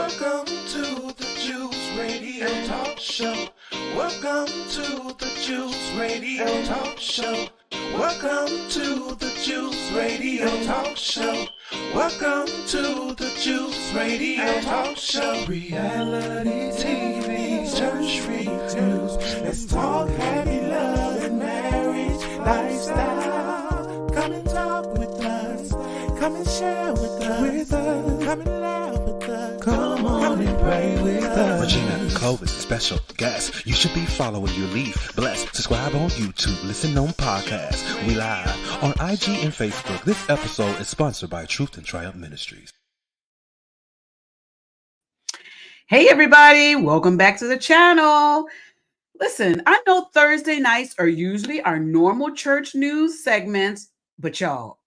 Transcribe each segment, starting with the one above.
Welcome to the Juice Radio Talk Show. Welcome to the Juice Radio Talk Show. Welcome to the Juice Radio Talk Show. Welcome to the Juice Radio Talk Show. Reality TV, church reviews. Let's talk happy love and marriage lifestyle. Come and talk with us. Come and share with us. Come and laugh with us. Come on and pray with us. Regina Clovis, special guest. You should be following your lead. Bless. Subscribe on YouTube. Listen on podcasts. We live on IG and Facebook. This episode is sponsored by Truth and Triumph Ministries. Hey everybody, welcome back to the channel. Listen, I know Thursday nights are usually our normal church news segments, but y'all,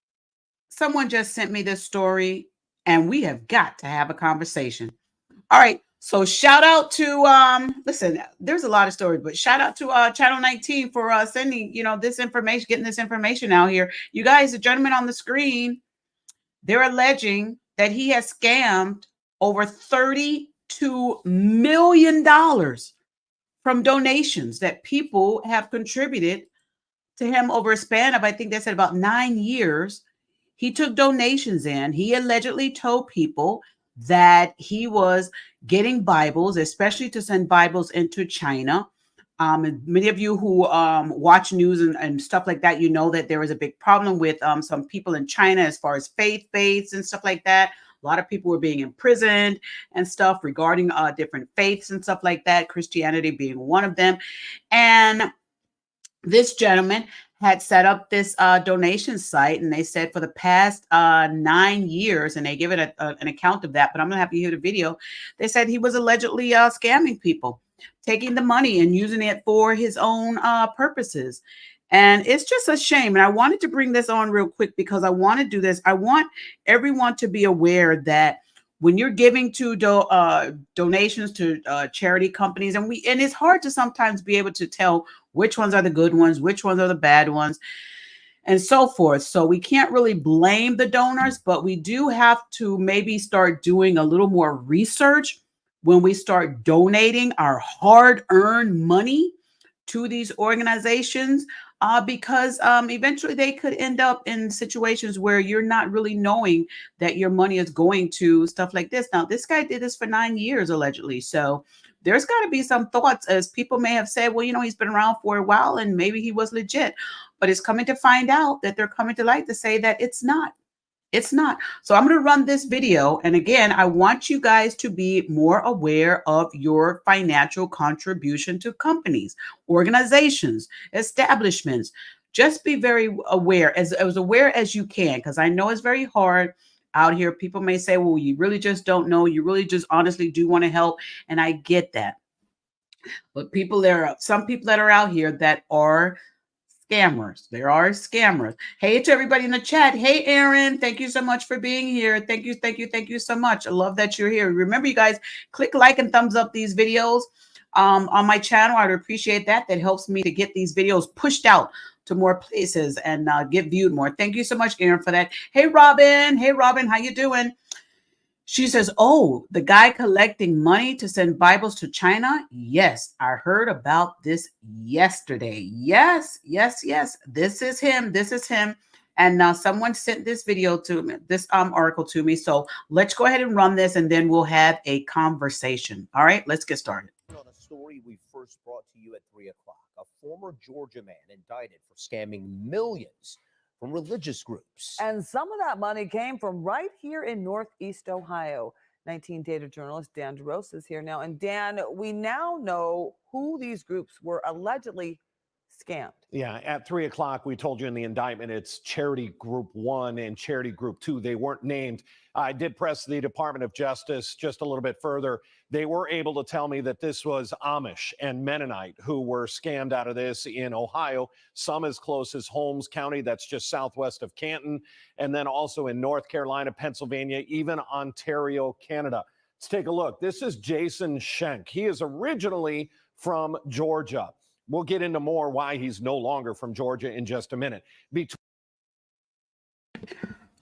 someone just sent me this story and we have got to have a conversation. All right, so shout out to, listen, there's a lot of stories, but shout out to Channel 19 for sending, this information, getting this information out here. You guys, the gentleman on the screen, they're alleging that he has scammed over $32 million from donations that people have contributed to him over a span of, I think they said about 9 years. He took donations in. He allegedly told people that he was getting Bibles, especially to send Bibles into China. Many of you who watch news and stuff like that, you know that there is a big problem with some people in China as far as faiths and stuff like that. A lot of people were being imprisoned and stuff regarding different faiths and stuff like that, Christianity being one of them. And this gentleman had set up this donation site, and they said for the past 9 years, and they give it an account of that, but I'm going to have you hear the video. They said he was allegedly scamming people, taking the money and using it for his own purposes. And it's just a shame. And I wanted to bring this on real quick because I want to do this. I want everyone to be aware that when you're giving to donations to charity companies, and it's hard to sometimes be able to tell which ones are the good ones, which ones are the bad ones, and so forth. So we can't really blame the donors, but we do have to maybe start doing a little more research when we start donating our hard-earned money to these organizations, because eventually they could end up in situations where you're not really knowing that your money is going to stuff like this. Now, this guy did this for 9 years, allegedly. So there's got to be some thoughts, as people may have said, well, he's been around for a while and maybe he was legit. But it's coming to find out that they're coming to light to say that it's not. It's not. So I'm going to run this video. And again, I want you guys to be more aware of your financial contribution to companies, organizations, establishments. Just be very aware, as aware as you can, because I know it's very hard out here. People may say, well, you really just don't know. You really just honestly do want to help. And I get that. But there are some people that are out here that are scammers. There are scammers. Hey to everybody in the chat. Hey, Aaron, thank you so much for being here. Thank you so much. I love that you're here. Remember, you guys, click like and thumbs up these videos on my channel. I'd appreciate that. That helps me to get these videos pushed out to more places and get viewed more. Thank you so much, Aaron, for that. Hey, Robin. Hey, Robin, how you doing? She says, oh, the guy collecting money to send Bibles to China? Yes, I heard about this yesterday. Yes. This is him. And someone sent this video to me, this article to me. So let's go ahead and run this, and then we'll have a conversation. All right, let's get started. On a story we first brought to you at 3 o'clock, a former Georgia man indicted for scamming millions from religious groups. And some of that money came from right here in Northeast Ohio. 19 data journalist Dan DeRosa is here now. And Dan, we now know who these groups were allegedly scammed. Yeah, at 3 o'clock, we told you in the indictment, it's Charity Group 1 and Charity Group 2. They weren't named. I did press the Department of Justice just a little bit further. They were able to tell me that this was Amish and Mennonite who were scammed out of this in Ohio, some as close as Holmes County, that's just southwest of Canton, and then also in North Carolina, Pennsylvania, even Ontario, Canada. Let's take a look. This is Jason Schenk. He is originally from Georgia. We'll get into more why he's no longer from Georgia in just a minute.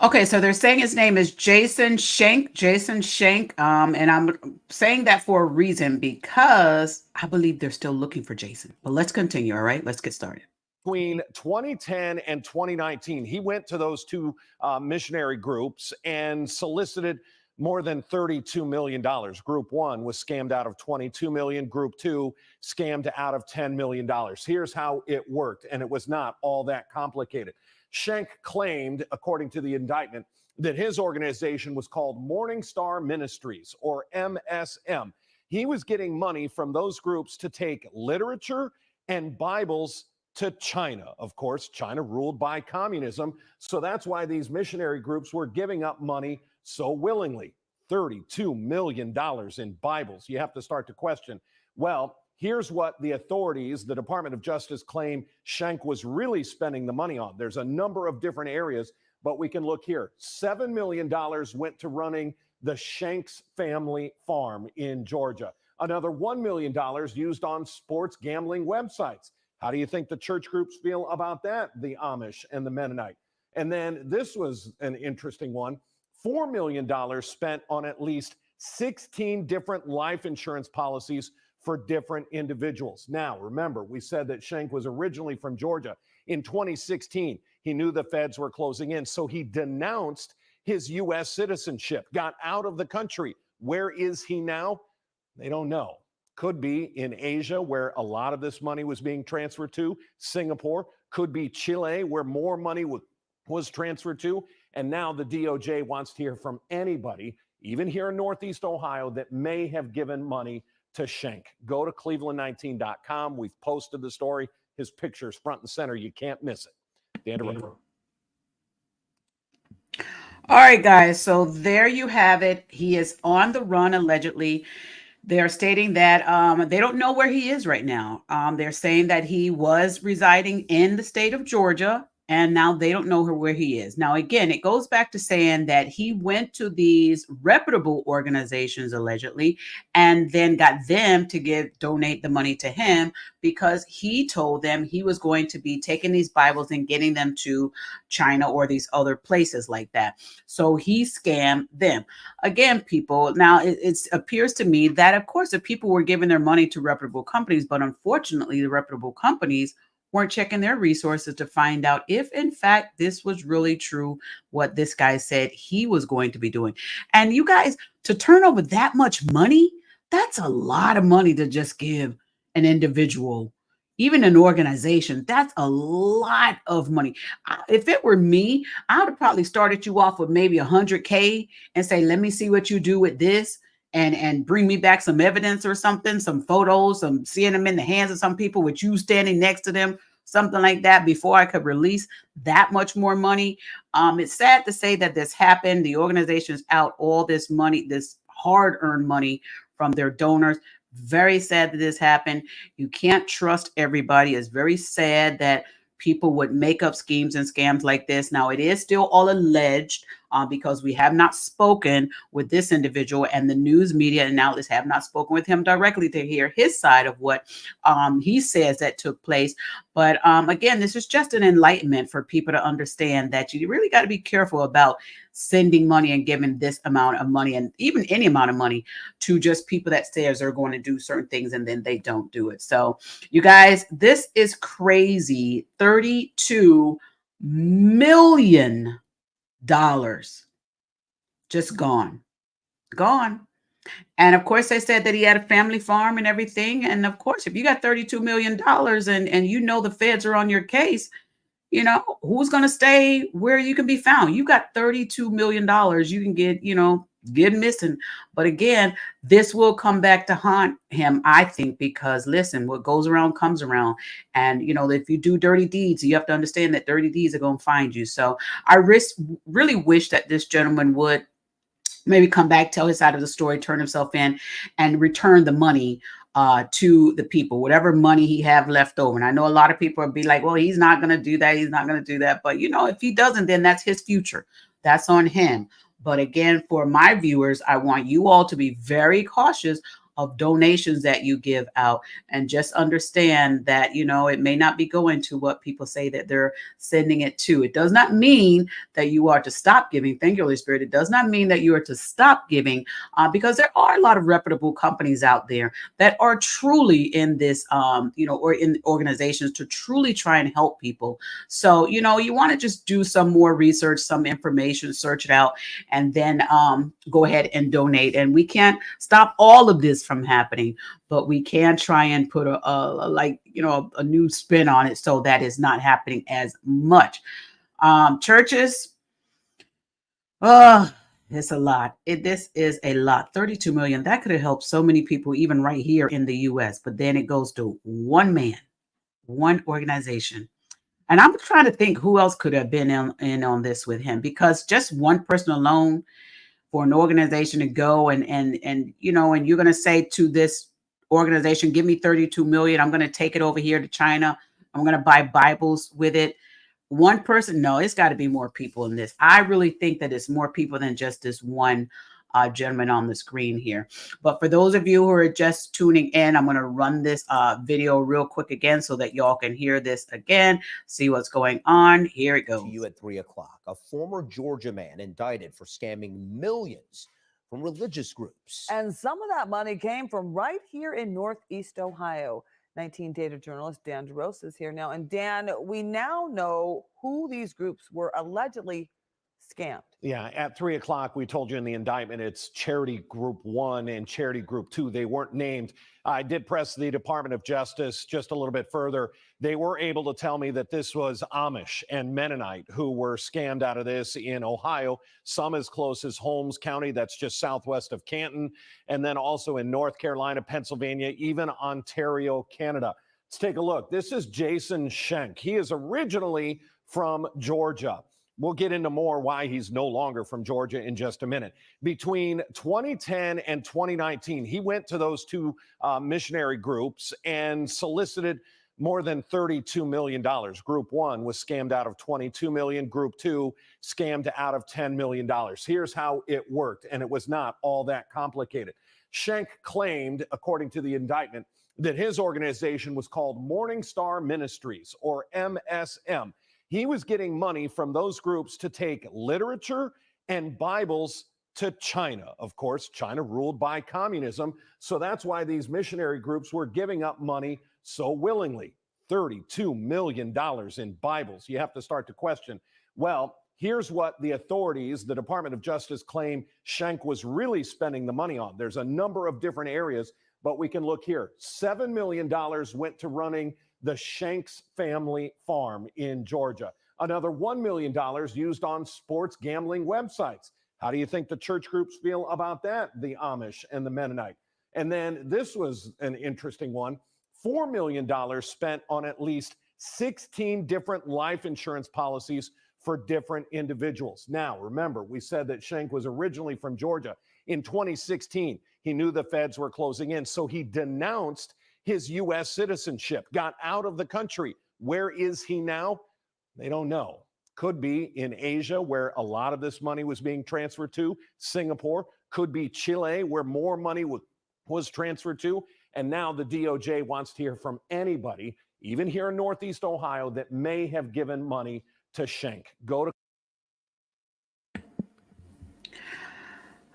Okay, so they're saying his name is Jason Shank. Jason Shank. And I'm saying that for a reason because I believe they're still looking for Jason. But let's continue. All right, let's get started. Between 2010 and 2019, he went to those two missionary groups and solicited more than $32 million. Group one was scammed out of $22 million. Group two scammed out of $10 million. Here's how it worked, and it was not all that complicated. Shank claimed, according to the indictment, that his organization was called Morning Star Ministries, or MSM. He was getting money from those groups to take literature and Bibles to China. Of course, China ruled by communism, so that's why these missionary groups were giving up money so willingly. $32 million in Bibles. You have to start to question, well, here's what the authorities, the Department of Justice, claim Shank was really spending the money on. There's a number of different areas, but we can look here. $7 million went to running the Shanks family farm in Georgia. Another $1 million used on sports gambling websites. How do you think the church groups feel about that? The Amish and the Mennonite. And then this was an interesting one. $4 million spent on at least 16 different life insurance policies for different individuals. Now, remember, we said that Shank was originally from Georgia. In 2016, he knew the feds were closing in, so he denounced his U.S. citizenship, got out of the country. Where is he now? They don't know. Could be in Asia, where a lot of this money was being transferred to. Singapore. Could be Chile, where more money was transferred to. And now the DOJ wants to hear from anybody, even here in Northeast Ohio, that may have given money to Shank. Go to cleveland19.com. We've posted the story. His picture's front and center. You can't miss it. The end of it. All right, guys. So there you have it. He is on the run, allegedly. They're stating that they don't know where he is right now. They're saying that he was residing in the state of Georgia, and now they don't know where he is. Now, again, it goes back to saying that he went to these reputable organizations, allegedly, and then got them to donate the money to him because he told them he was going to be taking these Bibles and getting them to China or these other places like that. So he scammed them. Again, people, now it appears to me that, of course, if people were giving their money to reputable companies, but unfortunately, the reputable companies weren't checking their resources to find out if, in fact, this was really true, what this guy said he was going to be doing. And you guys, to turn over that much money, that's a lot of money to just give an individual, even an organization. That's a lot of money. If it were me, I would have probably started you off with maybe 100K and say, let me see what you do with this. And bring me back some evidence or something, some photos, some seeing them in the hands of some people with you standing next to them, something like that, before I could release that much more money. It's sad to say that this happened. The organization's out all this money, this hard-earned money from their donors. Very sad that this happened. You can't trust everybody. It's very sad that people would make up schemes and scams like this. Now, it is still all alleged because we have not spoken with this individual, and the news media and outlets have not spoken with him directly to hear his side of what he says that took place. But again, this is just an enlightenment for people to understand that you really got to be careful about sending money and giving this amount of money, and even any amount of money, to just people that says they're going to do certain things and then they don't do it. So you guys, this is crazy. $32 million just gone. And of course, they said that he had a family farm and everything. And of course, if you got $32 million and you know the feds are on your case, you know, who's going to stay where you can be found? You got $32 million. You can get missing. But again, this will come back to haunt him, I think, because listen, what goes around comes around. And, if you do dirty deeds, you have to understand that dirty deeds are going to find you. So I really wish that this gentleman would maybe come back, tell his side of the story, turn himself in, and return the money to the people, whatever money he have left over. And I know a lot of people will be like, well, he's not going to do that. He's not going to do that. But, if he doesn't, then that's his future. That's on him. But again, for my viewers, I want you all to be very cautious of donations that you give out. And just understand that, it may not be going to what people say that they're sending it to. It does not mean that you are to stop giving. Thank you, Holy Spirit. It does not mean that you are to stop giving, because there are a lot of reputable companies out there that are truly in this, or in organizations to truly try and help people. So, you want to just do some more research, some information, search it out, and then go ahead and donate. And we can't stop all of this from happening, but we can try and put a new spin on it so that it's not happening as much. Churches, it's a lot. This is a lot. 32 million. That could have helped so many people, even right here in the US. But then it goes to one man, one organization. And I'm trying to think who else could have been in on this with him, because just one person alone for an organization to go and you're going to say to this organization, give me 32 million. I'm going to take it over here to China. I'm going to buy Bibles with it. One person? No, it's got to be more people in this. I really think that it's more people than just this one gentleman on the screen here. But for those of you who are just tuning in, I'm going to run this video real quick again so that y'all can hear this again, see what's going on. Here it goes. To you at 3 o'clock, a former Georgia man indicted for scamming millions from religious groups. And some of that money came from right here in Northeast Ohio. 19 data journalist Dan DeRosa is here now. And Dan, we now know who these groups were allegedly scammed. Yeah, at 3 o'clock, we told you in the indictment, it's Charity Group 1 and Charity Group 2. They weren't named. I did press the Department of Justice just a little bit further. They were able to tell me that this was Amish and Mennonite who were scammed out of this in Ohio, some as close as Holmes County, that's just southwest of Canton, and then also in North Carolina, Pennsylvania, even Ontario, Canada. Let's take a look. This is Jason Schenk. He is originally from Georgia. We'll get into more why he's no longer from Georgia in just a minute. Between 2010 and 2019, he went to those two missionary groups and solicited more than $32 million. Group 1 was scammed out of $22 million. Group 2 scammed out of $10 million. Here's how it worked, and it was not all that complicated. Schenk claimed, according to the indictment, that his organization was called Morning Star Ministries, or MSM. He was getting money from those groups to take literature and Bibles to China. Of course, China ruled by communism, so that's why these missionary groups were giving up money so willingly. $32 million in Bibles. You have to start to question, well, here's what the authorities, the Department of Justice, claim Schenk was really spending the money on. There's a number of different areas, but we can look here. $7 million went to running the Schenk's family farm in Georgia. Another $1 million used on sports gambling websites. How do you think the church groups feel about that, the Amish and the Mennonite? And then this was an interesting one. $4 million spent on at least 16 different life insurance policies for different individuals. Now, remember, we said that Schenk was originally from Georgia. In 2016, he knew the feds were closing in, so he denounced his U.S. citizenship, got out of the country. Where is he now? They don't know. Could be in Asia, where a lot of this money was being transferred to. Singapore. Could be Chile, where more money was transferred to. And now the DOJ wants to hear from anybody, even here in Northeast Ohio, that may have given money to Schenk. Go to.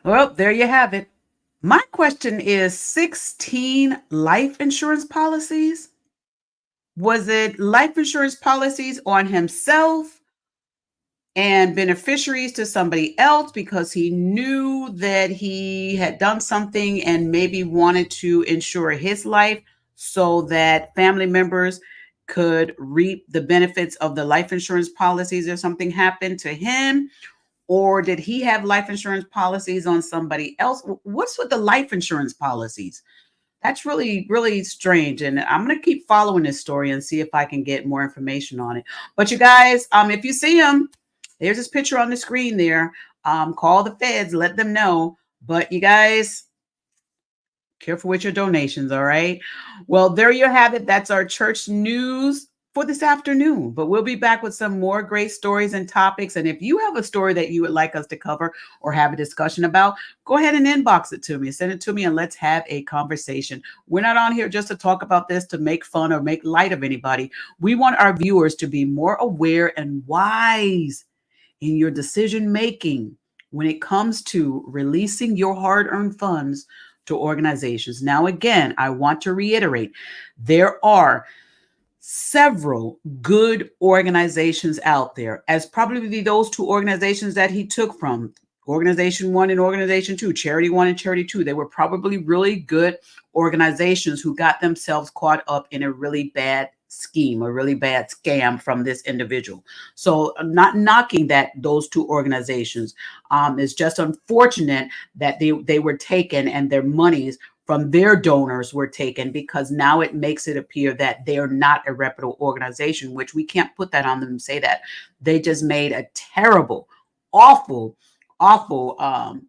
Well, there you have it. My question is 16 life insurance policies? Was it life insurance policies on himself and beneficiaries to somebody else because he knew that he had done something and maybe wanted to insure his life so that family members could reap the benefits of the life insurance policies if something happened to him? Or did he have life insurance policies on somebody else? What's with the life insurance policies? That's really, really strange. And I'm going to keep following this story and see if I can get more information on it. But you guys, if you see him, there's this picture on the screen there. Call the feds, let them know. But you guys, careful with your donations, all right? Well, there you have it. That's our church news for this afternoon. But we'll be back with some more great stories and topics. And if you have a story that you would like us to cover or have a discussion about, go ahead and inbox it to me, send it to me, and let's have a conversation. We're not on here just to talk about this, to make fun or make light of anybody. We want our viewers to be more aware and wise in your decision making when it comes to releasing your hard-earned funds to organizations. Now, again, I want to reiterate, there are several good organizations out there, as probably those two organizations that he took from, Organization 1 and Organization 2, Charity 1 and Charity 2. They were probably really good organizations who got themselves caught up in a really bad scheme, a really bad scam from this individual. So I'm not knocking those two organizations. It's just unfortunate that they were taken and their monies from their donors were taken, because now it makes it appear that they're not a reputable organization, which we can't put that on them and say that. They just made a terrible, awful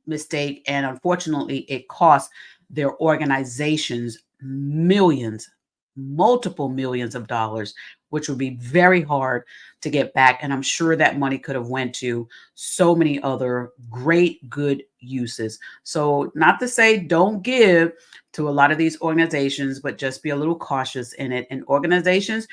mistake. And unfortunately, it cost their organizations millions, multiple millions of dollars, which would be very hard to get back. And I'm sure that money could have went to so many other great, good uses. So not to say don't give to a lot of these organizations, but just be a little cautious in it. And organizations,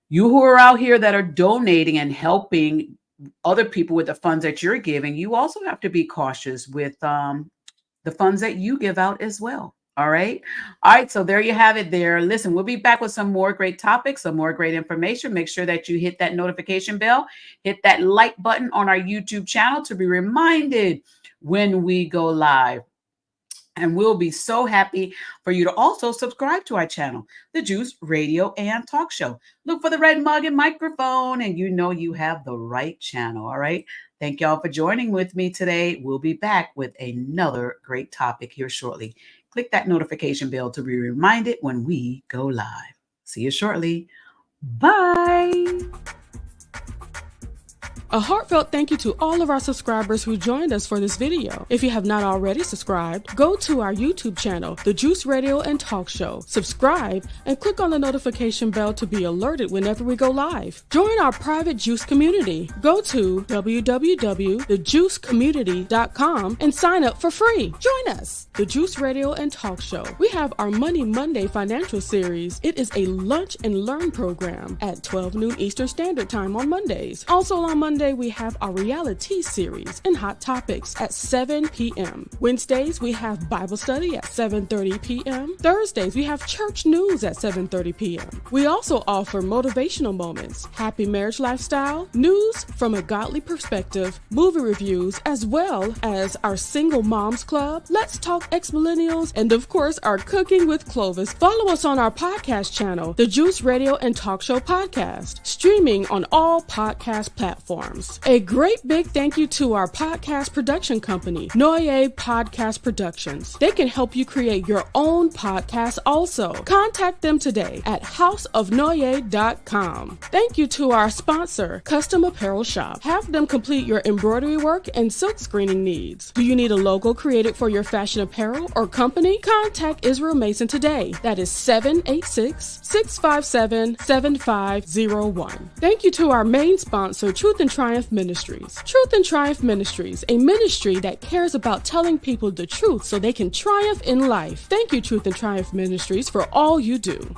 you who are out here that are donating and helping other people with the funds that you're giving, you also have to be cautious with the funds that you give out as well. All right. So there you have it there. Listen, we'll be back with some more great topics, some more great information. Make sure that you hit that notification bell, hit that like button on our YouTube channel to be reminded when we go live. And we'll be so happy for you to also subscribe to our channel, The Juice Radio and Talk Show. Look for the red mug and microphone, and you know you have the right channel. All right. Thank y'all for joining with me today. We'll be back with another great topic here shortly. Click that notification bell to be reminded when we go live. See you shortly. Bye. A heartfelt thank you to all of our subscribers who joined us for this video. If you have not already subscribed, go to our YouTube channel, The Juice Radio and Talk Show. Subscribe and click on the notification bell to be alerted whenever we go live. Join our private Juice community. Go to www.thejuicecommunity.com and sign up for free. Join us, The Juice Radio and Talk Show. We have our Money Monday financial series. It is a lunch and learn program at 12 noon Eastern Standard Time on Mondays. Also on Monday, we have our reality series and hot topics at 7 p.m. Wednesdays, we have Bible study at 7:30 p.m. Thursdays, we have church news at 7:30 p.m. We also offer motivational moments, happy marriage lifestyle, news from a godly perspective, movie reviews, as well as our single moms club, Let's Talk Ex-Millennials, and of course, our Cooking with Clovis. Follow us on our podcast channel, The Juice Radio and Talk Show Podcast, streaming on all podcast platforms. A great big thank you to our podcast production company, Noye Podcast Productions. They can help you create your own podcast also. Contact them today at houseofnoye.com. Thank you to our sponsor, Custom Apparel Shop. Have them complete your embroidery work and silk screening needs. Do you need a logo created for your fashion apparel or company? Contact Israel Mason today. That is 786-657-7501. Thank you to our main sponsor, Truth and Triumph Ministries. Truth and Triumph Ministries, a ministry that cares about telling people the truth so they can triumph in life. Thank you, Truth and Triumph Ministries, for all you do.